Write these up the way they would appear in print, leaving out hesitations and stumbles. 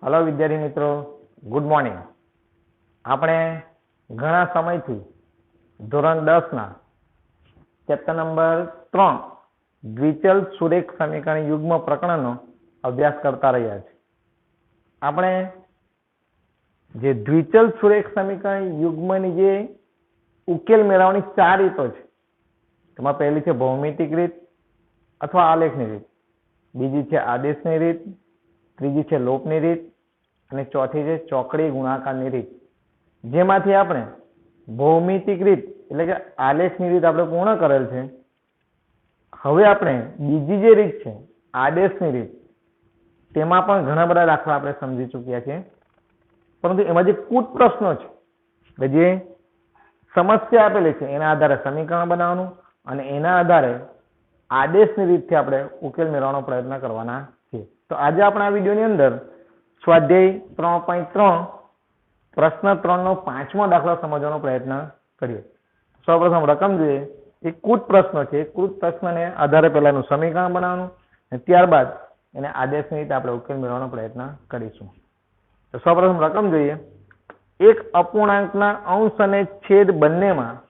Hello विद्यार्थी मित्रों, good morning. આપણે ઘણા સમયથી ધોરણ 10 ના ચેપ્ટર નંબર 3 દ્વિચલ સુરેખ સમીકરણ યુગ્મ પ્રકરણનો અભ્યાસ કરતા રહ્યા છે। આપણે જે દ્વિચલ સુરેખ સમીકરણ યુગ્મની જે ઉકેલ મેળવવાની ચાર રીતો છે, તેમાં પહેલી છે ભૌમિતિક રીત અથવા આલેખની રીત, બીજી છે આદેશની રીત, ત્રીજી છે લોપની રીત અને ચોથી છે ચોકડી ગુણાકારની રીત। જેમાંથી આપણે ભૌમિતિક રીત એટલે કે આલેખની રીત આપણે પૂર્ણ કરેલ છે। હવે આપણે બીજી જે રીત છે આદેશની રીત, તેમાં પણ ઘણા બધા દાખલા આપણે સમજી ચૂક્યા છે, પરંતુ એમાં જે કૂટ પ્રશ્નો છે એટલે જે સમસ્યા આપેલી છે એના આધારે સમીકરણ બનાવવાનું અને એના આધારે આદેશની રીતથી આપણે ઉકેલ મેળવવાનો પ્રયત્ન કરવાના છે। તો આજે આપણે આ વિડીયોની અંદર સ્વાધ્યાય 3.3 પ્રશ્ન 3 નો 5મો દાખલો સમજવાનો પ્રયત્ન કરીએ। સૌપ્રથમ રકમ જોઈએ। એક કૂટ પ્રશ્ન છે। કૂટ પ્રશ્નને આધારે પહેલાનું સમીકરણ બનાવવાનું અને ત્યારબાદ એને આદેશની રીતે આપણે ઉકેલ મેળવવાનો પ્રયત્ન કરીશું। તો સૌપ્રથમ રકમ જોઈએ। એક અપૂર્ણાંકના અંશ અને છેદ બંનેમાં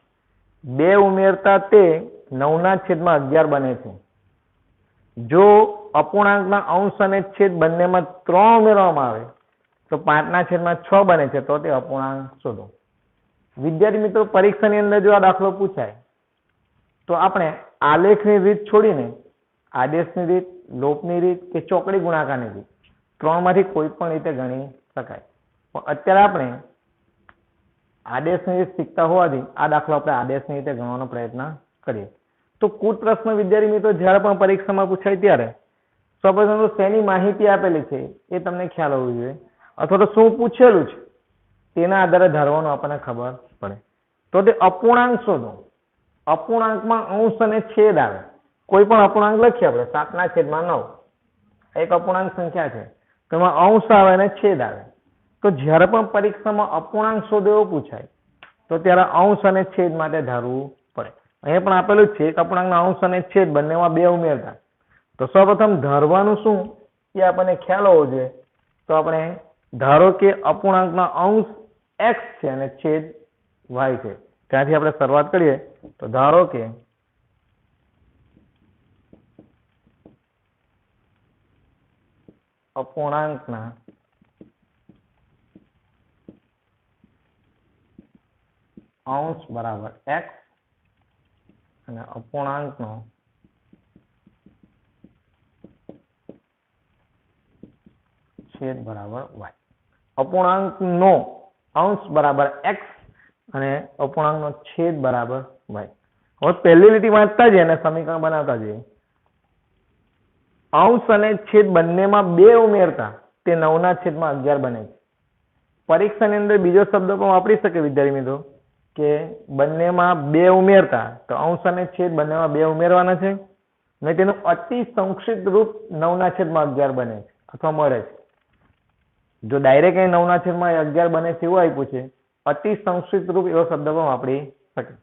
2 ઉમેરતા તે 9/11 બને છે। જો અપૂર્ણાંકના અંશ અને છેદ બંનેમાં 3 ઉમેરવામાં આવે તો 5/6 બને છે, તો તે અપૂર્ણાંક શોધો। વિદ્યાર્થી મિત્રો, પરીક્ષાની અંદર જો આ દાખલો પૂછાય તો આપણે આલેખની રીત છોડીને આદેશની રીત, લોપની રીત કે ચોકડી ગુણાકારની રીત ત્રણમાંથી કોઈ પણ રીતે ગણી શકાય, પણ અત્યારે આપણે આદેશની રીત શીખતા હોવાથી આ દાખલો આપણે આદેશની રીતે ગણવાનો પ્રયત્ન કરીએ। તો કૂટ પ્રશ્ન વિદ્યાર્થી મિત્રો જ્યારે પણ પરીક્ષામાં પૂછાય ત્યારે સૌપ્રથમ તો શેની માહિતી આપેલી છે એ તમને ખ્યાલ હોવો જોઈએ, અથવા તો શું પૂછેલું છે તેના આધારે ધારવાનું આપણને ખબર પડે। તો તે અપૂર્ણાંક શોધો। અપૂર્ણાંકમાં અંશ અને છેદ આવે, કોઈ પણ અપૂર્ણાંક લખીએ આપણે 7/9 એક અપૂર્ણાંક સંખ્યા છે, તેમાં અંશ આવે અને છેદ આવે। તો જ્યારે પણ પરીક્ષામાં અપૂર્ણાંક શોધો એવું પૂછાય તો ત્યારે અંશ અને છેદ માટે ધારવું પડે। અહીંયા પણ આપેલું જ છે, એક અપૂર્ણાંકના અંશ અને છેદ બંનેમાં 2 ઉમેરતા। તો સૌપ્રથમ ધારવાનું શું એ આપણને ખ્યાલ હોવો જોઈએ। તો આપણે ધારો કે અપૂર્ણાંકના અંશ x છે અને છેદ y છે, ત્યાંથી આપણે શરૂઆત કરીએ। તો ધારો કે અપૂર્ણાંકના અંશ બરાબર x અને અપૂર્ણાંકનો છેદ બરાબર y। અપૂર્ણાંકનો અંશ બરાબર x અને અપૂર્ણાંકનો છેદ બરાબર y। હવે પહેલી લીટી વાંચતા જઈએ અને સમીકરણ બનાવતા જઈએ। અંશ અને છેદ બંનેમાં 2 ઉમેરતા તે 9/11 બને છે। પરીક્ષાની અંદર બીજો શબ્દ પણ વાપરી શકે વિદ્યાર્થી મિત્રો કે બંનેમાં 2 ઉમેરતા, તો અંશ અને છેદ બંનેમાં 2 ઉમેરવાના છે અને તેનું અતિ સંક્ષિપ્ત રૂપ 9/11 બને છે અથવા મળે છે। જો ડાયરેક્ટ અહીં 9/11 બને છે એવું આપ્યું છે, અતિ સંક્ષિપ્ત રૂપ એવો શબ્દ પણ વાપરી શકે।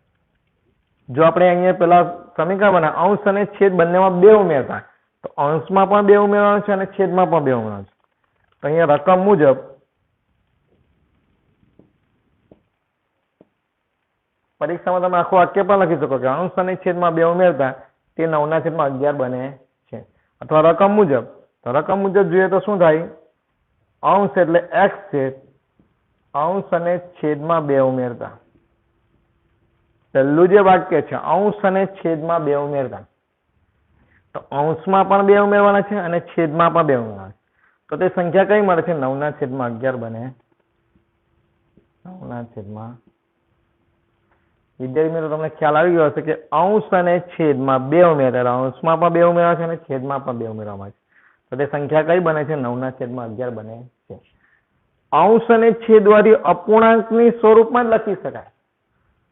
જો આપણે અહીંયા પેલા સમીકરણ બનાવ અંશ અને છેદ બંનેમાં 2 ઉમેરતા, તો અંશમાં પણ 2 ઉમેરવાનું છે અને છેદમાં પણ 2 ઉમેરવાનું છે। તો અહીંયા રકમ મુજબ પરીક્ષામાં તમે આખું વાક્ય પણ લખી શકો કે અંશ અને છેદમાં 2 ઉમેરતા તે 9/11 બને છે। અથવા રકમ મુજબ, તો રકમ મુજબ જોઈએ તો શું થાય? અંશ એટલે x છે, અંશ અને છેદમાં 2 ઉમેરતા। પહેલું જે વાક્ય છે અંશ અને છેદમાં 2 ઉમેરતા, તો અંશમાં પણ 2 ઉમેરવાના છે અને છેદમાં પણ 2 ઉમેરવાના છે। તો તે સંખ્યા કઈ મળે છે? 9/11 બને। 9/11। વિદ્યાર્થી મિત્રો, તમને ખ્યાલ આવી ગયો હશે કે અંશ અને છેદમાં 2 ઉમેરતા, અંશમાં પણ 2 ઉમેરવા છે અને છેદમાં પણ 2 ઉમેરવામાં છે, તો તે સંખ્યા કઈ બને છે? 9/11 બને છે। અંશ અને છેદ વાળી અપૂર્ણાંકની સ્વરૂપમાં જ લખી શકાય।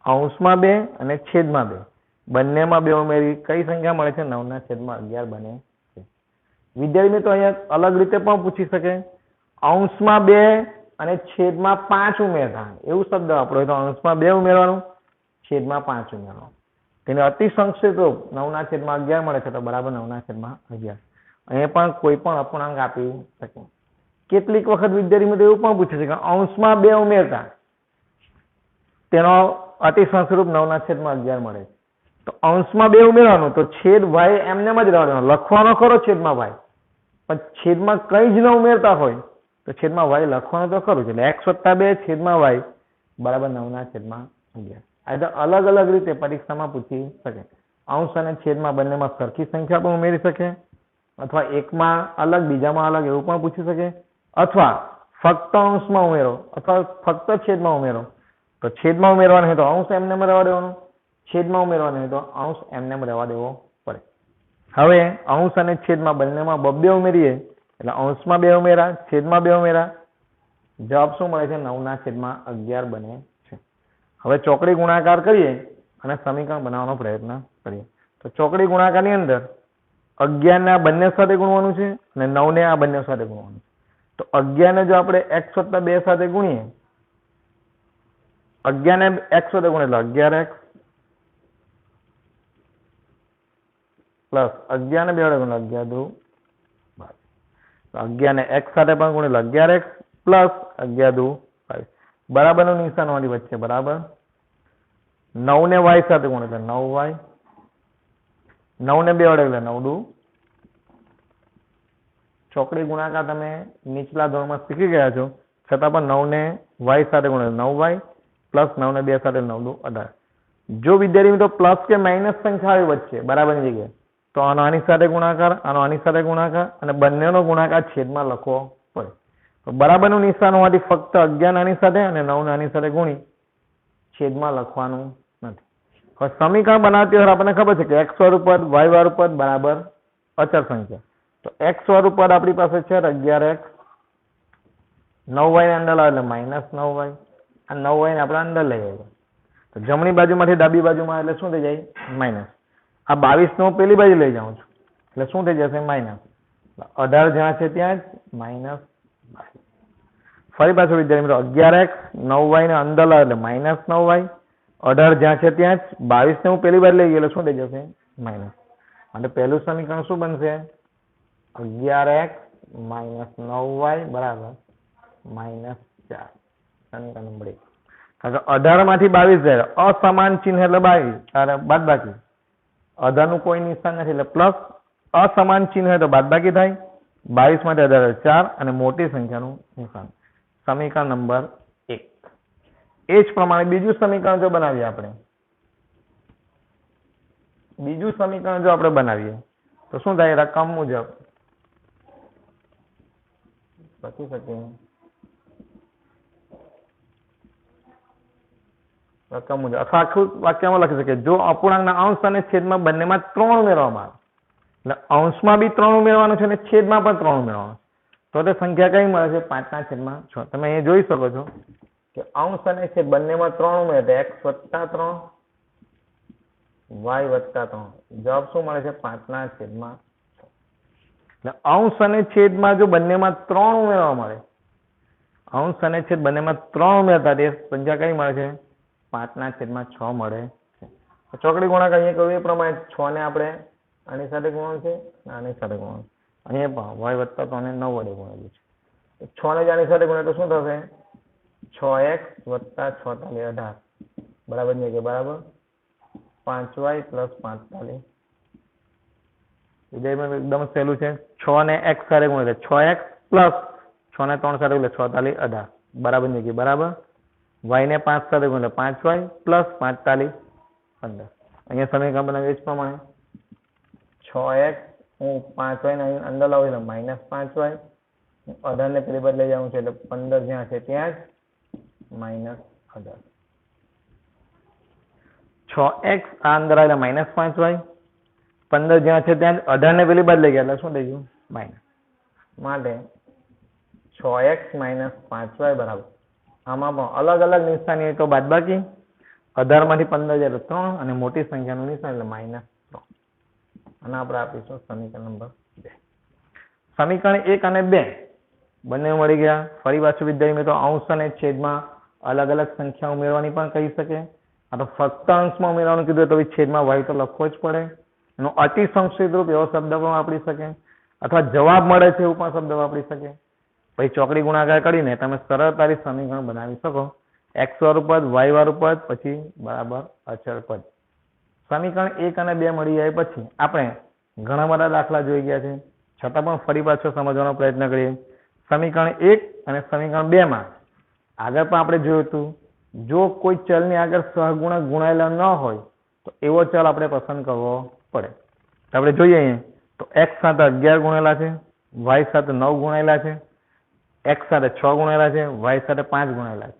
અંશમાં 2 અને છેદમાં 2 બંનેમાં 2 ઉમેરી કઈ સંખ્યા મળે છે? 9/11 બને છે। વિદ્યાર્થી મિત્રો, અહીંયા અલગ રીતે પણ પૂછી શકે, અંશમાં 2 અને છેદમાં 5 ઉમેરતા, એવું શબ્દ વાપરો તો અંશમાં 2 ઉમેરવાનું, છેદમાં 5 ઉમેરવાનું, તેને અતિ સંક્ષિપ્ત રૂપ 9/11 મળે છે, તો બરાબર 9/11। અહીંયા પણ કોઈ પણ અપૂર્ણાંક આપી શકે। કેટલીક વખત વિદ્યાર્થી મિત્રો એવું પણ પૂછે છે કે અંશમાં 2 ઉમેરતા તેનો અતિશંક રૂપ 9/11 મળે છે. તો અંશમાં 2 ઉમેરવાનું તો છેદ y એમને જ રહેવા દેવાનો, લખવાનો ખરો છેદમાં y, પણ છેદમાં કંઈ જ ન ઉમેરતા હોય તો છેદમાં y લખવાનું તો ખરું જ. એટલે x + 2 છેદમાં y બરાબર 9/11. આ તો અલગ અલગ રીતે પરીક્ષામાં પૂછી શકે. અંશ અને છેદમાં બંનેમાં સરખી સંખ્યા પણ ઉમેરી શકે, અથવા એકમાં અલગ બીજામાં અલગ એવું પણ પૂછી શકે, અથવા ફક્ત અંશમાં ઉમેરો અથવા ફક્ત છેદમાં ઉમેરો. તો છેદમાં ઉમેરવાનું હોય તો અંશ એમને રહેવા દેવાનો, છેદમાં ઉમેરવાનું હોય તો અંશ એમને રહેવા દેવો પડે. હવે અંશ અને છેદમાં બંનેમાં 2 ઉમેરીએ એટલે અંશમાં 2 ઉમેરા, છેદમાં 2 ઉમેરા, જવાબ શું મળે છે? 9/11 બને છે. હવે ચોકડી ગુણાકાર કરીએ અને સમીકરણ બનાવવાનો પ્રયત્ન કરીએ. તો ચોકડી ગુણાકારની અંદર 11 ને આ બંને સાથે ગુણવાનું છે અને 9 ને આ બંને સાથે ગુણવાનું છે. તો 11 ને જો આપણે x + 2 સાથે ગુણીએ, 11 ને x સાથે ગુણીએ એટલે 11x પ્લસ 11 ને 2 વડે ગુણીએ 11 દુ 22. 11 ને x સાથે પણ ગુણીએ 11x પ્લસ 11 દુ 22. બરાબરનું નિશાન વાળી વચ્ચે બરાબર. 9 ને y સાથે ગુણીએ એટલે 9y, 9 ને 2 વડે એટલે 9 દુ. ચોકડી ગુણાકાર તમે નીચલા ધોરણમાં શીખી ગયા છો, છતાં પણ 9 ને y સાથે ગુણીએ 9y પ્લસ 9 ને 2 સાથે 9 દુ 18. જો વિદ્યાર્થી મિત્રો પ્લસ કે માઇનસ સંખ્યા આવી વચ્ચે બરાબરની જગ્યાએ, તો આનો આની સાથે ગુણાકાર, આનો આની સાથે ગુણાકાર અને બંનેનો ગુણાકાર છેદમાં લખવો પડે. તો બરાબરનું નિશાન હોવાથી ફક્ત 11 આની સાથે અને 9 આની સાથે ગુણી છેદમાં લખવાનું નથી. હવે સમીકરણ બનાવતી વખતે આપણને ખબર છે કે x વાળું પદ y વાળું પદ બરાબર અચળ સંખ્યા. તો x વાળું પદ આપણી પાસે છે 11x, 9y ને અંદર લાવે એટલે -9y, આ 9y ને આપણે અંદર લઈ આવીએ તો જમણી બાજુમાંથી ડાબી બાજુમાં એટલે શું થઈ જાય? માઇનસ. આ 22 નો પેલી બાજુ લઈ જાઉં છું એટલે શું થઈ જશે? માઇનસ. 18 જ્યાં છે ત્યાં જ -22. ફરી પાછું વિદ્યાર્થી મિત્રો 11x 9y ને અંદર લાવે એટલે -9y, 18 જ્યાં છે ત્યાં જ 22 ને હું પેલી બાજુ લઈ ગયો એટલે શું થઈ જશે? માઇનસ. એટલે પહેલું સમીકરણ શું બનશે? 11x - 9y બરાબર -4. સમીકરણ નંબર 1. કારણ કે 18 માંથી 22 જાય અસમાન ચિહ્ન એટલે 22 બાદબાકી. 18 નું કોઈ નિશાન નથી એટલે પ્લસ, અસમાન ચિહ્ન હોય તો બાદબાકી થાય. 22 માંથી 18 4 અને મોટી સંખ્યાનું નિશાન. સમીકરણ નંબર 1. એ જ પ્રમાણે બીજું સમીકરણ જો બનાવીએ આપણે, બીજું સમીકરણ જો આપણે બનાવીએ તો શું થાય? રકમ મુજબ લખી શકીએ, રકમ મુજબ અથવા આખું વાક્યમાં લખી શકીએ. જો અપૂર્ણાંકના અંશ અને છેદમાં બંનેમાં 3 ઉમેરવામાં આવે એટલે અંશમાં બી 3 ઉમેરવાનું છે અને છેદમાં પણ 3 ઉમેરવાનું તો તે સંખ્યા કઈ મળે છે? 5/6. તમે અહીંયા જોઈ શકો છો કે અંશ અને છેદ બંનેમાં 3 ઉમેરે તો x + 3 y + 3. જવાબ શું મળે છે? 5/6. એટલે અંશ અને છેદમાં જો બંનેમાં 3 ઉમેરવા મળે, અંશ અને છેદ બંનેમાં 3 ઉમેરતા તે સંખ્યા કઈ મળે છે? 5/6 મળે છે. ચોકડી ગુણાકાર અહીંયા કહ્યું એ પ્રમાણે 6 ને આપણે આની સાથે ગુણવાનું છે, આની સાથે ગુણવાનું. અહીંયા પણ y + 3 ને 9 વડે ગુણેલું છે. 6 ને આની સાથે ગુણે તો શું થશે? 6x + 6 * 18 બરાબર છે કે બરાબર 5y + 5 એકદમ સહેલું છે. 6 ને x સાથે ગુણે એટલે 6x પ્લસ 6 ને 3 સાથે એટલે 6 * 18 બરાબર છે કે બરાબર. y ને 5 સાથે ગુણે 5y પ્લસ 5 * 15. અહીંયા સમીકરણ બનાવીએ જ પ્રમાણે 6x હું 5y ને અંદર લાવું એટલે -5y, 18 ને પેલી બાજુ લઈ જાઉં છું એટલે 15 જ્યાં છે ત્યાં જ -18. 6x આ અંદર આવે એટલે -5y, 15 જ્યાં છે ત્યાં 18 ને પેલી બાજુ લઈ ગયા એટલે શું થઈ ગયું? માઇનસ. માટે 6x - 5y બરાબર આમાં પણ અલગ અલગ નિશાની તો બાદબાકી, 18 માંથી 15 જાય તો 3 અને મોટી સંખ્યાનું નિશાન એટલે -3. અને આપણે આપીશું સમીકરણ નંબર 2. સમીકરણ 1 અને 2 બંને મળી ગયા. ફરી પાછું વિદ્યાર્થી મિત્રો અંશ અને છેદમાં અલગ અલગ સંખ્યા ઉમેરવાની પણ કહી શકે. આ તો ફક્ત અંશમાં ઉમેરવાનું કીધું તો છેદમાં y તો લખવો જ પડે. એનો અતિ સંક્ષિપ્ત રૂપ એવો શબ્દ પણ વાપરી શકે, અથવા જવાબ મળે છે એવું પણ શબ્દ વાપરી શકે. પછી ચોકડી ગુણાકાર કરીને તમે સરળતાથી સમીકરણ બનાવી શકો. x વાળું પદ, y વાળું પદ, પછી બરાબર અચળ પદ. સમીકરણ 1 અને 2 મળી જાય પછી આપણે ઘણા બધા દાખલા જોઈ ગયા છે, છતાં પણ ફરી પાછો સમજવાનો પ્રયત્ન કરીએ. સમીકરણ 1 અને સમીકરણ 2 માં આગળ પણ આપણે જોયું હતું, જો કોઈ ચલની આગળ સહગુણક ગુણાયેલા ન હોય તો એવો ચલ આપણે પસંદ કરવો પડે. તો આપણે જોઈએ અહીંયા તો x સાથે 11 ગુણેલા છે, y સાથે 9 ગુણેલા છે, x સાથે 6 ગુણેલા છે, y સાથે 5 ગુણેલા છે.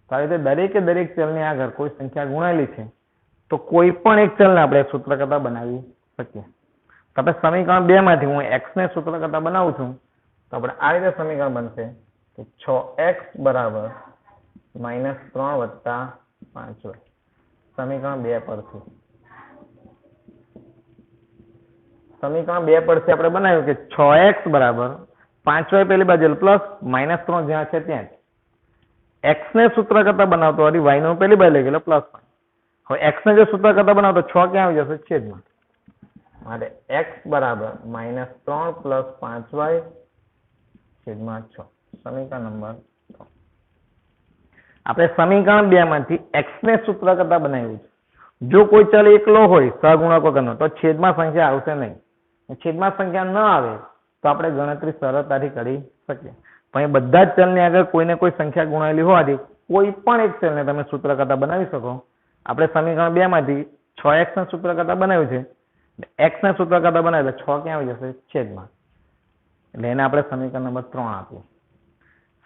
તો આ રીતે દરેકે દરેક ચલની આગળ કોઈ સંખ્યા ગુણાયેલી છે તો કોઈ પણ એક ચલને આપણે સૂત્ર કરતા બનાવી શકીએ. તો આપણે સમીકરણ 2 માંથી હું x ને સૂત્ર કરતા બનાવું છું તો આપણે આ રીતે સમીકરણ બનશે કે 6x બરાબર -3 વત્તા 5y. સમીકરણ 2 પરથી આપણે બનાવ્યું કે 6x બરાબર 5y પેલી બાજુ પ્લસ -3 જ્યાં છે ત્યાં x ને સૂત્ર કરતા બનાવતો હોય y નો પેલી બાજુ લઈ ગયેલો પ્લસ. હવે x ને જો સૂત્ર કરતા બનાવતો 6 ક્યાં આવી જશે? છેદમાં. માટે x બરાબર -3 પ્લસ 5y છેદમાં 6. સમીકરણ નંબર 3. આપણે સમીકરણ 2 માંથી x ને સૂત્ર કરતા બનાવ્યું છે. જો કોઈ ચલ એકલો હોય સહગુણક વગરનો તો છેદમાં સંખ્યા આવશે નહીં. છેદમાં સંખ્યા ન આવે તો આપણે ગણતરી સરળતાથી કરી શકીએ. પણ એ બધા જ ચલની આગળ કોઈને કોઈ સંખ્યા ગુણાયેલી હોવાથી કોઈ પણ એક ચલને તમે સૂત્ર કરતા બનાવી શકો. આપણે સમીકરણ 2 માંથી 6x ને સૂત્ર કરતા બનાવ્યું છે. x ને સૂત્ર કરતા બનાવ્યું એટલે 6 ક્યાં આવી જશે? છેદમાં. એટલે એને આપણે સમીકરણ નંબર 3 આપ્યું.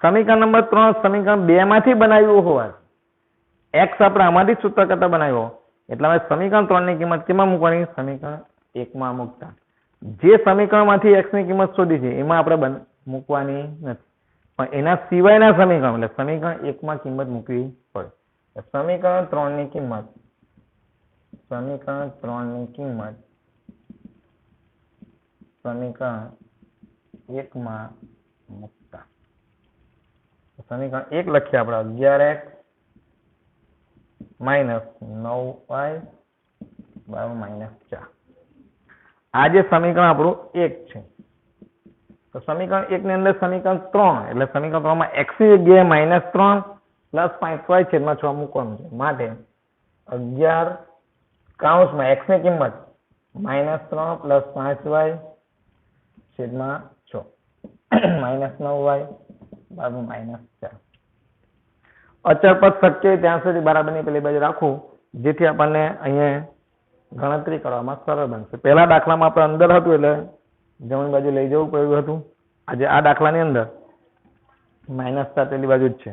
સમીકરણ નંબર 3 સમીકરણ 2 માંથી બનાવ્યું હોવાથી x આપણે આમાંથી સૂત્ર કરતા બનાવ્યો એટલે હવે સમીકરણ 3 ની કિંમત કેમાં મૂકવાની? સમીકરણ 1 માં મૂકતા. જે સમીકરણ માંથી x ની કિંમત શોધી છે એમાં આપણે મૂકવાની નથી, પણ એના સિવાયના સમીકરણ એટલે સમીકરણ 1 માં કિંમત મૂકવી પડે. સમીકરણ 3 ની કિંમત સમીકરણ 1 માં મૂકતા સમીકરણ 1 લખીએ આપણે 11x -9y -4. આ જે સમીકરણ આપણું 1 છે. તો સમીકરણ 1 ની અંદર સમીકરણ 3 એટલે સમીકરણ 3 માં x ની જગ્યાએ -3 પ્લસ 5y છેદમાં 6 મૂકવાનું છે. માટે 11 કૌંસમાં x ની કિંમત -3 પ્લસ 5y છેદમાં 6 -9y -4. અચળ પદ શક્ય ત્યાં સુધી બરાબરની પેલી બાજુ રાખવું જેથી આપણને અહીંયા ગણતરી કરવામાં સરળ બનશે. પહેલા દાખલામાં આપણે અંદર હતું એટલે જમણી બાજુ લઈ જવું પડ્યું હતું. આજે આ દાખલાની અંદર -7 પેલી બાજુ જ છે.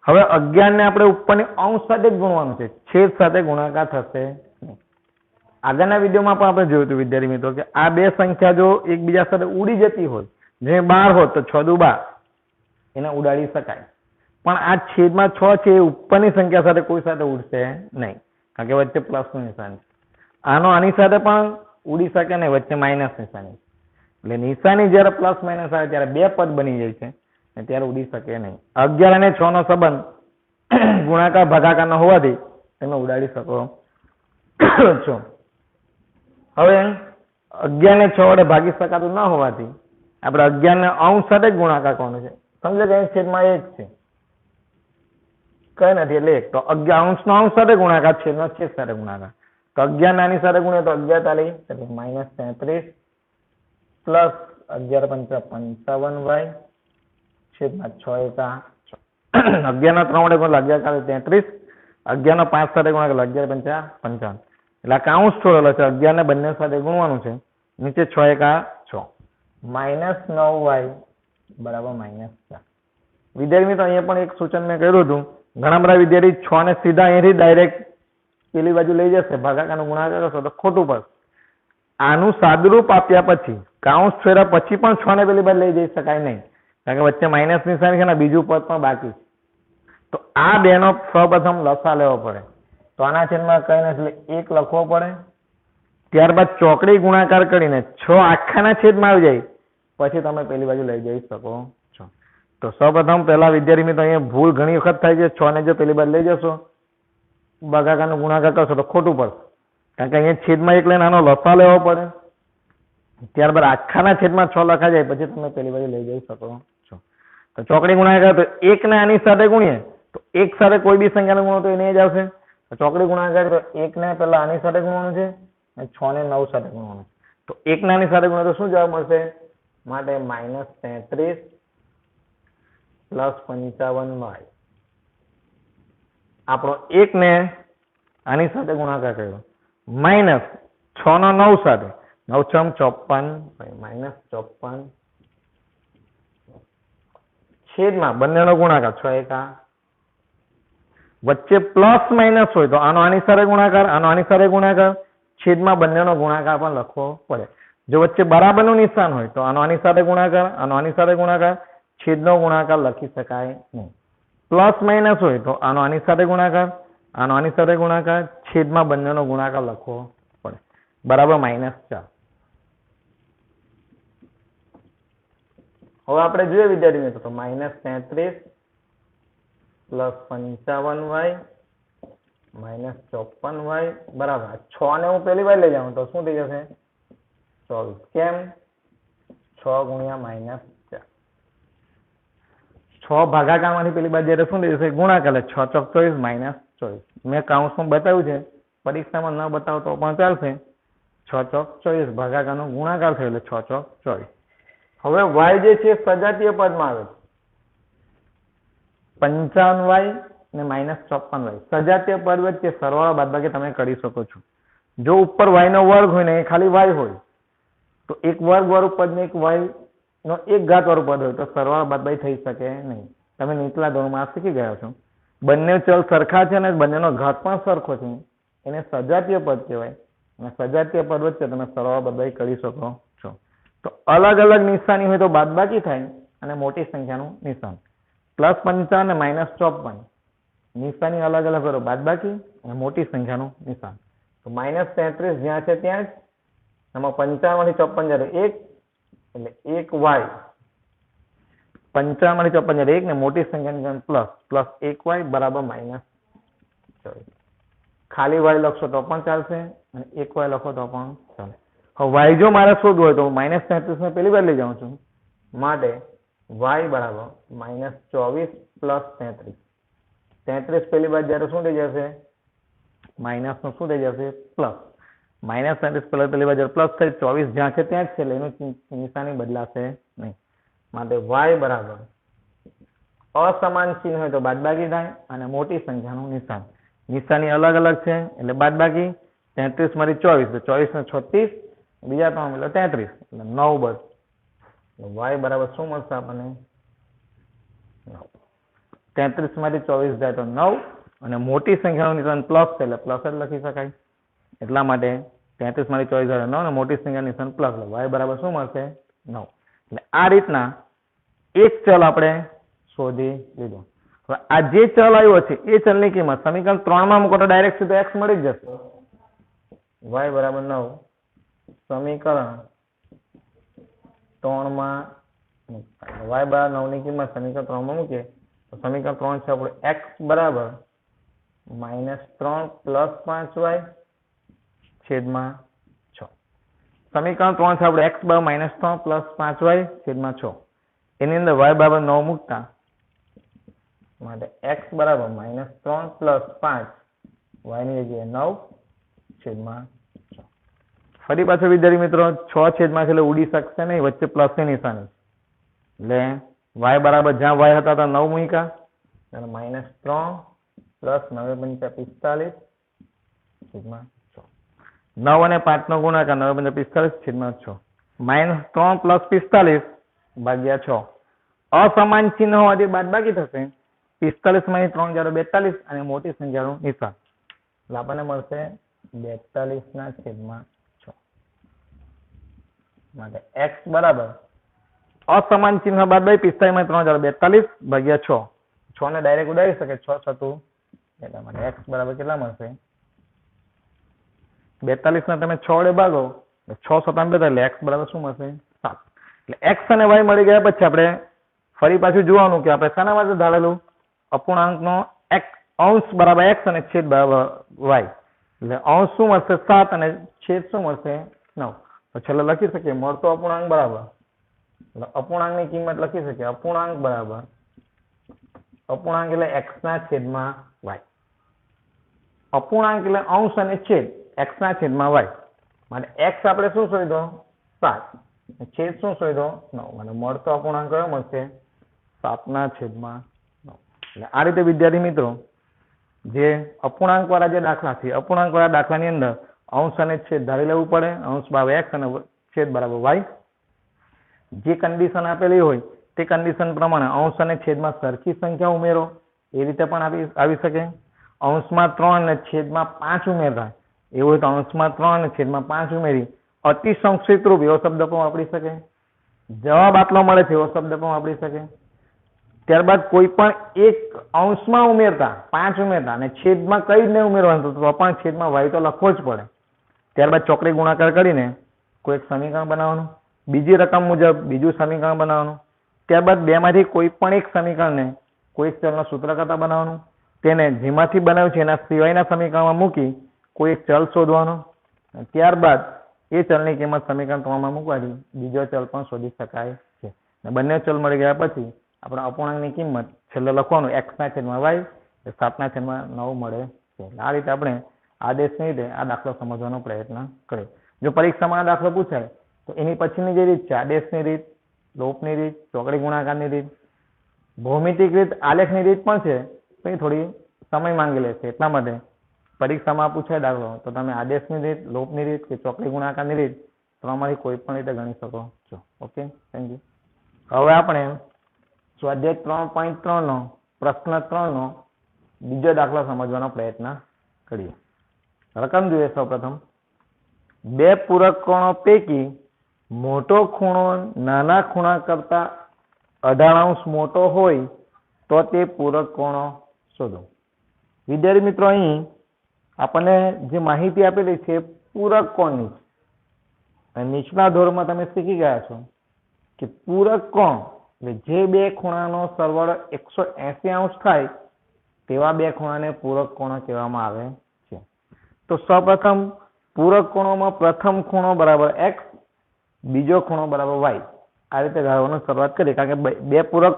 હવે 11 ને આપણે ઉપરની અંશ સાથે જ ગુણવાનું છે, છેદ સાથે ગુણાકાર થશે નહીં. આગળના વિડીયોમાં પણ આપણે જોયું હતું વિદ્યાર્થી મિત્રો કે આ બે સંખ્યા જો એકબીજા સાથે ઉડી જતી હોય, જે 12 હોત તો 6 દુ 12 એને ઉડાડી શકાય. પણ આ છેદમાં 6 છે એ ઉપરની સંખ્યા સાથે કોઈ સાથે ઉડશે નહીં, કારણ કે વચ્ચે પ્લસનું નિશાન છે. આનો આની સાથે પણ ઉડી શકે નહીં, વચ્ચે માઇનસ નિશાની. એટલે નિશાની જ્યારે પ્લસ માઇનસ આવે ત્યારે બે પદ બની જાય છે અને ત્યારે ઉડી શકે નહીં. 11 અને 6 નો સંબંધ ગુણાકાર ભાગાકારનો હોવાથી તમે ઉડાડી શકો છો. હવે 11 ને 6 વડે ભાગી શકાતું ન હોવાથી આપણે 11 ને અંશ સાથે જ ગુણાકાર કરવાનો છે. સમજો કે છેદમાં 1 છે, કઈ નથી એટલે 1. તો 11 અંશનો અંશ સાથે ગુણાકાર, છેદનો છેદ સાથે ગુણાકાર. તો 11 નાની સાથે ગુણે તો 11 તાલી એટલે -33 પ્લસ 11 પંચા 55y છેદમાં 6 એકા 6. 11 ના 3 વડે ગુણો 11 તાલી 33, 11 નો 5 સાથે ગુણાકાર 11 પંચા 55. એટલે આ કાઉન્સ છોડેલો છે, 11 ને બંને સાથે ગુણવાનું છે. નીચે 6 એકા 6 -9y બરાબર -4. વિદ્યાર્થી મિત્રો અહીંયા પણ એક સૂચન મેં કર્યું હતું. ઘણા બધા વિદ્યાર્થી 6 ને સીધા અહીંથી ડાયરેક્ટ પેલી બાજુ લઈ જશે, ભાગાકારનો ગુણાકાર કરશો તો ખોટું પડશે. આનું સાદુરૂપ આપ્યા પછી કાઉન્સ છોડ્યા પછી પણ 6 ને પેલી બાજુ લઈ જઈ શકાય નહીં, કારણ કે વચ્ચે માઇનસ નિશાની છે ને બીજું પદ પણ બાકી છે. તો આ બેનો સૌપ્રથમ લસા લેવો પડે. તો આના છેદમાં કઈ નથી એટલે 1 લખવો પડે. ત્યારબાદ ચોકડી ગુણાકાર કરીને 6 આખાના છેદમાં આવી જાય પછી તમે પેલી બાજુ લઈ જઈ શકો છો. તો સૌપ્રથમ પહેલા વિદ્યાર્થી મિત્રો અહીંયા ભૂલ ઘણી વખત થાય છે. 6 ને જો પેલી બાજુ લઈ જશો ભાગાકારનો ગુણાકાર કરશો તો ખોટું પડશે, કારણ કે અહીંયા છેદમાં 1 લઈને આનો લસા લેવો પડે. ત્યારબાદ આખાના છેદમાં 6 લખા જાય પછી તમે પેલી બાજુ લઈ જઈ શકો છો. તો ચોકડી ગુણાકાર તો 1 ને આની સાથે ગુણીએ તો 1 સાથે કોઈ બી સંખ્યાને ગુણો તો એને જ આવશે. તો ચોકડી ગુણાકાર તો 1 ને પહેલા આની સાથે ગુણવાનું છે અને 6 ને 9 સાથે ગુણવાનું. તો 1 ને આની સાથે ગુણો તો શું જવાબ મળશે? માટે -33 + 55y. આપણો 1 ને આની સાથે ગુણાકાર કર્યો -6 નો 9 સાથે 9 × 54 -54 છેદમાં બંનેનો ગુણાકાર 6 એકા વચ્ચે પ્લસ માઇનસ હોય તો આનો આની સાથે ગુણાકાર, આનો આની સાથે ગુણાકાર, છેદમાં બંનેનો ગુણાકાર પણ લખવો પડે. જો વચ્ચે બરાબરનું નિશાન હોય તો આનો આની સાથે ગુણાકાર, આનો આની સાથે ગુણાકાર, છેદનો ગુણાકાર લખી શકાય નહીં. પ્લસ માઇનસ હોય તો આનો આની સાથે ગુણાકાર, આનો આની સાથે ગુણાકાર, છેદમાં બંનેનો ગુણાકાર લખવો પડે. બરાબર -4. હવે આપણે જોઈએ વિદ્યાર્થી મિત્રો તો -33 + 55y -54y બરાબર 6 ને હું પહેલી વાર લઈ જાઉં તો શું થઈ જશે? 24. કેમ? 6 ગુણ્યા -4. 6 ભાગાકારમાંથી પેલી બાજુ એટલે શું થઈ જશે? ગુણાકાર એટલે 6 ચોક 24 -24. મેં કાઉન્સમાં બતાવ્યું છે, પરીક્ષામાં ન બતાવો તો પણ ચાલશે. 6 ચોક 24 ભાગાકારનો ગુણાકાર થયો એટલે 6 ચોક 24. હવે y જે છે સજાતીય પદમાં આવે છે. 55y ને -54y સજાતીય પદ વચ્ચે સરવાળો બાદબાકી તમે કરી શકો છો. જો ઉપર y નો વર્ગ હોય ને એ ખાલી y હોય તો એક વર્ગ વાળું પદ ને એક y નો એક ઘાત વાળું પદ હોય તો સરવાળો બાદબાકી થઈ શકે નહીં. તમે નીચલા ધોરણમાં શીખી ગયા છો. બંને ચલ સરખા છે અને બંનેનો ઘાત પણ સરખો છે, એને સજાતીય પદ કહેવાય. અને સજાતીય પદ વચ્ચે તમે સરવાળો બાદબાકી કરી શકો છો. તો અલગ અલગ નિશાની હોય તો બાદબાકી થાય અને મોટી સંખ્યાનું નિશાન. +55 ને -54 નિશાની અલગ અલગ કરો, બાદબાકી અને મોટી સંખ્યાનું નિશાન. તો -33 જ્યાં છે ત્યાં જ, એમાં 55 માંથી 54 જ્યારે 1 એટલે 1y, 55 માંથી 54 જ્યારે 1 ને મોટી સંખ્યાનું નિશાન પ્લસ 1y બરાબર -24. ખાલી y લખશો તો પણ ચાલશે અને 1y લખો તો પણ ચાલે. હવે y જો મારે શોધવું હોય તો -33 ને પહેલી વાર લઈ જાઉં છું માટે y બરાબર -24 + 33. 33 પહેલી બાજુ જ્યારે શું થઈ જશે? માઇનસ નું શું થઈ જશે? પ્લસ. -33 પહેલી બાજુ પ્લસ થઈ 24 જ્યાં છે ત્યાં જ છે એટલે એનું નિશાની બદલાશે નહીં. માટે y બરાબર અસમાન ચિહ્ન હોય તો બાદબાકી થાય અને મોટી સંખ્યાનું નિશાન. નિશાની અલગ અલગ છે એટલે બાદબાકી. 33 માંથી 24 તો 24 ને 36 બીજા 3 એટલે 33 એટલે 9 બસ. y બરાબર શું મળશે આપણને? 9. 33 માંથી 24 જાય તો 9 અને મોટી સંખ્યાનું નિશાન પ્લસ છે એટલે પ્લસ જ લખી શકાય. એટલા માટે 33 માંથી 24 જાય 9 અને મોટી સંખ્યાનું નિશાન પ્લસ એટલે y બરાબર શું મળશે? 9. એટલે આ રીતના એક ચલ આપણે શોધી લીધો. હવે આ જે ચલ આવ્યો છે એ ચલની કિંમત સમીકરણ 3 માં મૂકો તો ડાયરેક્ટ સીધો x મળી જ જશે. y બરાબર 9 સમીકરણ 3 માં y બરાબર 9 ની કિંમત સમીકરણ 3 માં મૂકીએ તો સમીકરણ 3 છે આપણે x બરાબર -3 + 5y છેદમાં 6. સમીકરણ 3 છે આપણે x બરાબર -3 + 5y છેદમાં 6. એની અંદર y બરાબર 9 મૂકતા માટે x બરાબર -3 + 5 y ની જગ્યાએ 9 છેદમાં 6. ફરી પાછો વિદ્યાર્થી મિત્રો 6 છેદમાં છે એટલે ઉડી શકશે નહીં, વચ્ચે પ્લસની નિશાની એટલે y બરાબર જ્યાં y હતા ત્યાં 9 મૂક્યા અને -3 + 9 × 5 = 45 છેદમાં 6. 9 અને 5 નો ગુણાકાર 9 × 5 = 45 છેદમાં 6. -3 + 45 ભાગ્યા 6. અસમાન ચિહ્ન હોવાથી બાદબાકી થશે. 45 માંથી 3 જાય 42 અને મોટી સંખ્યાનું નિશાન એટલે આપણને મળશે 42 ના છેદમાં 6. માટે x બરાબર અસમાન ચિહ્ન બાદબાકી 45 માંથી 3 જાય 42 ભાગ્યા 6. 6 ને ડાયરેક્ટ ઉડાડી શકે 6 છતું એટલા માટે x બરાબર કેટલા મળશે? 42 ને તમે 6 વડે ભાગો 6 × 7 = 42 એટલે x બરાબર શું મળશે? 7. એટલે x અને y મળી ગયા પછી આપણે ફરી પાછું જોવાનું કે આપણે શાના માટે ધારેલું? અપૂર્ણાંકનો x અંશ બરાબર x અને છેદ બરાબર y. એટલે અંશ શું મળશે? 7 અને છેદ શું મળશે? 9. તો છેલ્લે લખી શકીએ મળતો અપૂર્ણાંક બરાબર એટલે અપૂર્ણાંકની કિંમત લખી શકીએ અપૂર્ણાંક બરાબર અપૂર્ણાંક એટલે x ના છેદમાં y. અપૂર્ણાંક એટલે અંશ અને છેદ x ના છેદમાં y. માટે x આપણે શું શોધ્યો 7, છેદ શું શોધ્યો 9. મને મળતો અપૂર્ણાંક કયો મળશે 7 ના છેદમાં 9. એટલે આ રીતે વિદ્યાર્થી મિત્રો જે અપૂર્ણાંક વાળા જે દાખલા છે અપૂર્ણાંક વાળા દાખલાની અંદર અંશ અને છેદ ધારી લેવું પડે. અંશ બરાબર x અને છેદ બરાબર y. જે કન્ડિશન આપેલી હોય તે કન્ડિશન પ્રમાણે અંશ અને છેદમાં સરખી સંખ્યા ઉમેરો એ રીતે પણ આવી શકે. અંશમાં 3 અને છેદમાં 5 ઉમેરતા એવું હોય તો અંશમાં 3 અને છેદમાં 5 ઉમેરી અતિ સંક્ષિપ્ત રૂપ એવો શબ્દ પણ વાપરી શકે. જવાબ આટલો મળે છે એવો શબ્દ પણ વાપરી શકે. ત્યારબાદ કોઈ પણ એક અંશમાં ઉમેરતા 5 ઉમેરતા અને છેદમાં કઈ જ નહીં ઉમેરવાનું તો પણ છેદમાં y તો લખવો જ પડે. ત્યારબાદ ચોકડી ગુણાકાર કરીને કોઈ એક સમીકરણ બનાવવાનું, બીજી રકમ મુજબ બીજું સમીકરણ બનાવવાનું. ત્યારબાદ બેમાંથી કોઈ પણ એક સમીકરણને કોઈ એક ચલનો સૂત્ર કરતા બનાવવાનું. તેને જેમાંથી બનાવ્યું છે એના સિવાયના સમીકરણમાં મૂકી કોઈ એક ચલ શોધવાનો. ત્યારબાદ એ ચલની કિંમત સમીકરણ 3માં મૂકવાથી બીજો ચલ પણ શોધી શકાય છે. બંને ચલ મળી ગયા પછી આપણે અપૂર્ણાંકની કિંમત છેલ્લે લખવાનું x ના છેદમાં y 7 ના છેદમાં 9 મળે છે. આ રીતે આપણે આદેશની રીતે આ દાખલો સમજવાનો પ્રયત્ન કરીએ. જો પરીક્ષામાં આ દાખલો પૂછાય તો એની પછીની જે રીત છે આદેશની રીત, લોપની રીત, ચોકડી ગુણાકારની રીત, ભૌમિતિક રીત, આલેખની રીત પણ છે તો એ થોડી સમય માંગી લે છે. એટલા માટે પરીક્ષામાં પૂછાય દાખલો તો તમે આદેશની રીત, લોપની રીત કે ચોકડી ગુણાકારની રીત ત્રણમાંથી કોઈ પણ રીતે ગણી શકો છો. Okay, thank you. હવે આપણે સ્વાધ્યાય 3.3 નો પ્રશ્ન 3 નો બીજો દાખલો સમજવાનો પ્રયત્ન કરીએ. રકમ જોઈએ સૌપ્રથમ. બે પૂરક કોણો પૈકી મોટો ખૂણો નાના ખૂણા કરતા 18° મોટો હોય તો તે પૂરક કોણો શોધો. વિદ્યાર્થી મિત્રો અહીં આપણને જે માહિતી આપેલી છે પૂરક કોણની છે. નીચલા ધોરણમાં તમે શીખી ગયા છો કે પૂરક કોણ એટલે જે બે ખૂણાનો સરવાળો 180° થાય તેવા બે ખૂણાને પૂરક કોણો કહેવામાં આવે છે. તો સૌપ્રથમ પૂરક કોણોમાં પ્રથમ ખૂણો બરાબર x, બીજો ખૂણો બરાબર y. આ રીતે ધારવાની શરૂઆત કરી કારણ કે બે પૂરક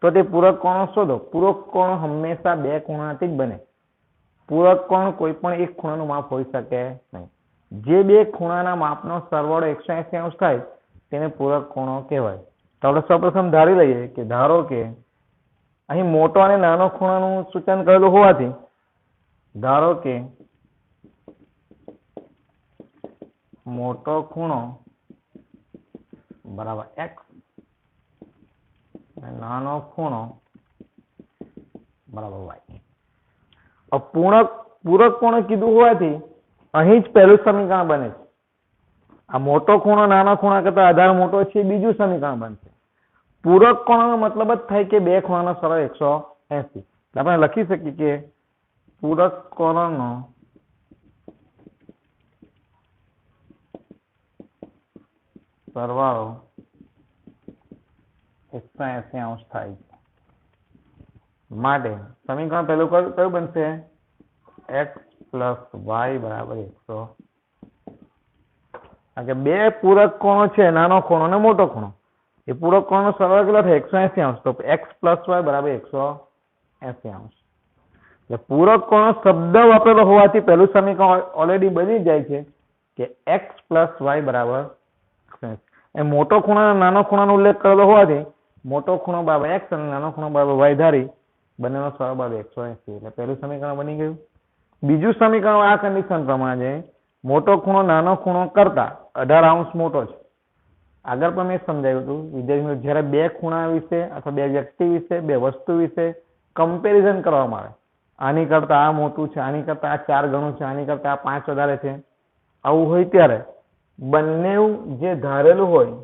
તો તે પૂરક કોણો શોધો. પૂરક કોણ હંમેશા બે ખૂણાથી જ બને. પૂરક કોણ કોઈ પણ એક ખૂણાનું માપ હોઈ શકે નહીં. જે બે ખૂણાના માપનો સરવાળો 180° થાય તેને પૂરક કોણો કહેવાય. તો આપણે સૌપ્રથમ ધારી લઈએ કે ધારો કે અહીં મોટો અને નાનો ખૂણાનું સૂચન કરેલું હોવાથી ધારો કે મોટો ખૂણો બરાબર x અને નાનો ખૂણો બરાબર y. પૂરક કોણ કીધું હોવાથી અહીં જ પહેલું સમીકરણ બને છે. આ મોટો ખૂણો નાના ખૂણા કરતા 18 મોટો છે બીજું સમીકરણ બનશે. પૂરક કોણનો મતલબ જ થાય કે બે ખૂણાનો સરવાળો 180. આપણે લખી શકીએ કે પૂરક કોણનો સરવાળો 180° થાય છે. માટે સમીકરણ પહેલું કયું બનશે x + y બરાબર 100. કારણ કે બે પૂરક કોણો છે નાનો ખૂણો અને મોટો ખૂણો. એ પૂરક કોણનો સરવાળો કેટલો થાય 180°. તો x + y બરાબર 180°. એટલે પૂરક કોણો શબ્દ વાપરેલો હોવાથી પહેલું સમીકરણ ઓલરેડી બની જાય છે કે x + y બરાબર 180. એ મોટો ખૂણો અને નાનો ખૂણાનો ઉલ્લેખ કરેલો હોવાથી મોટો ખૂણો બરાબર x અને નાનો ખૂણો બરાબર y ધારી બંનેનો સરવાળો બરાબર 180. એટલે પહેલું સમીકરણ બની ગયું. બીજું સમીકરણ આ કન્ડિશન પ્રમાણે મોટો ખૂણો નાનો ખૂણો કરતા 18° મોટો છે. આગળ પણ મેં સમજાવ્યું હતું વિદ્યાર્થીઓ જ્યારે બે ખૂણા વિશે અથવા બે વ્યક્તિ વિશે બે વસ્તુ વિશે કમ્પેરિઝન કરવામાં આવે આની કરતા આ મોટું છે, આની કરતા આ 4 ગણું છે, આની કરતા આ 5 વધારે છે, આવું હોય ત્યારે બંને જે ધારેલું હોય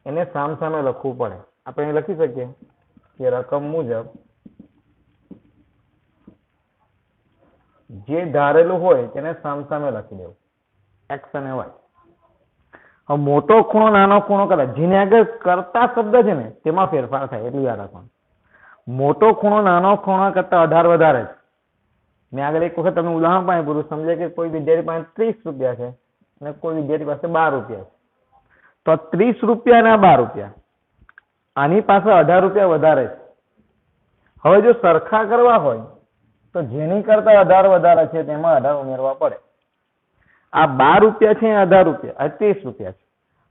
એને સામસામે લખવું પડે. આપણે લખી શકીએ કે રકમ મુજબ જે ધારેલું હોય તેને સામસામે લખી દેવું x અને y. હવે મોટો ખૂણો નાનો ખૂણો કરતા જેને આગળ કરતા શબ્દ છે ને તેમાં ફેરફાર થાય એટલું યાદ રાખવાનું. મોટો ખૂણો નાનો ખૂણો કરતા 18 વધારે છે. મેં આગળ એક વખત તમને ઉદાહરણ પણ પૂરું સમજે કે કોઈ વિદ્યાર્થી પાસે 30 રૂપિયા છે અને કોઈ વિદ્યાર્થી પાસે 12 રૂપિયા છે. તો 30 રૂપિયા અને 12 રૂપિયા આની પાસે 18 રૂપિયા વધારે છે. હવે જો સરખા કરવા હોય તો જેની કરતા 18 વધારે છે તેમાં 18 ઉમેરવા પડે. આ 12 રૂપિયા છે, 18 રૂપિયા, આ 30 રૂપિયા છે.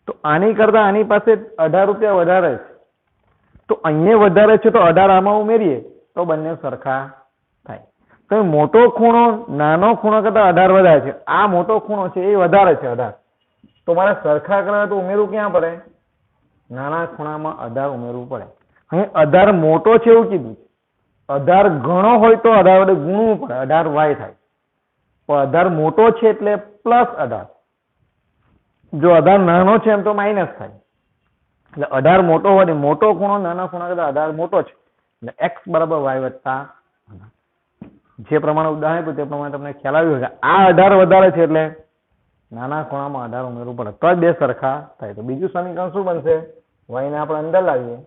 તો આની કરતા આની પાસે 18 રૂપિયા વધારે છે. તો અહીંયા વધારે છે તો 18 આમાં ઉમેરીએ તો બંને સરખા થાય. તો મોટો ખૂણો નાનો ખૂણો કરતા 18 વધારે છે. આ મોટો ખૂણો છે એ વધારે છે 18. તો મારે સરખા કરવા તો ઉમેરવું ક્યાં પડે? નાના ખૂણામાં 18 ઉમેરવું પડે. અહીં 18 મોટો છે એવું કીધું. 18 ઘણો હોય તો 18 વડે ગુણવું પડે, 18y થાય. પણ 18 મોટો છે એટલે પ્લસ 18. જો 18 નાનો છે એમ તો માઇનસ થાય. એટલે 18 મોટો હોય, મોટો ખૂણો નાના ખૂણા કરતા 18 મોટો છે. એટલે x બરાબર y વત્તા 18. જે પ્રમાણે ઉદાહરણ આપ્યું તે પ્રમાણે તમને ખ્યાલ આવ્યો કે આ 18 વધારે છે એટલે નાના ખૂણામાં 18 ઉમેરવું પડે તો જ બે સરખા થાય. તો બીજું સમીકરણ શું બનશે? y ને આપણે અંદર લાવીએ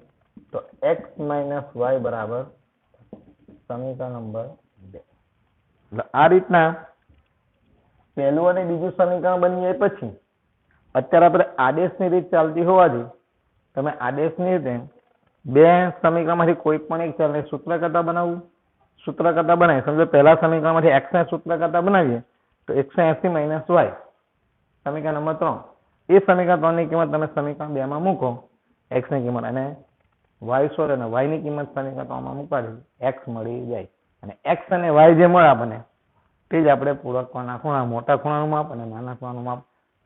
તો x - y બરાબર સમીકરણ નંબર 2. એટલે આ રીતના પહેલું અને બીજું સમીકરણ બની જાય પછી અત્યારે આપણે આદેશની રીત ચાલતી હોવાથી તમે આદેશની રીતે બે સમીકરણમાંથી કોઈ પણ એક ચલને સૂત્ર કરતા બનાવવું. સૂત્ર કરતા બનાવી સમજો પહેલા સમીકરણમાંથી x ને સૂત્ર કરતા બનાવીએ તો 180 - y સમીકરણ નંબર 3. એ સમીકરણ 3 ની કિંમત તમે સમીકરણ 2 માં મૂકો, x ની કિંમત, અને y શોધો અને y ની કિંમત સમીકરણ 3 માં મૂકાડી x મળી જાય. અને x અને y જે મળે આપણને તે જ આપણે પૂરક કોણના ખૂણા, મોટા ખૂણાનું માપ અને નાના ખૂણાનું માપ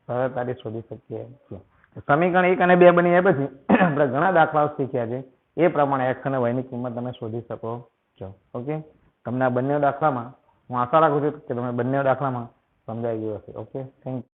સરળતાથી શોધી શકીએ છીએ. સમીકરણ 1 અને 2 બની જાય પછી આપણે ઘણા દાખલાઓ શીખ્યા છે. એ પ્રમાણે x અને y ની કિંમત તમે શોધી શકો છો. ઓકે, તમને આ બંને દાખલામાં હું આશા રાખું છું કે તમે બંને દાખલામાં સમજાઈ ગયું હશે. Okay, thank you.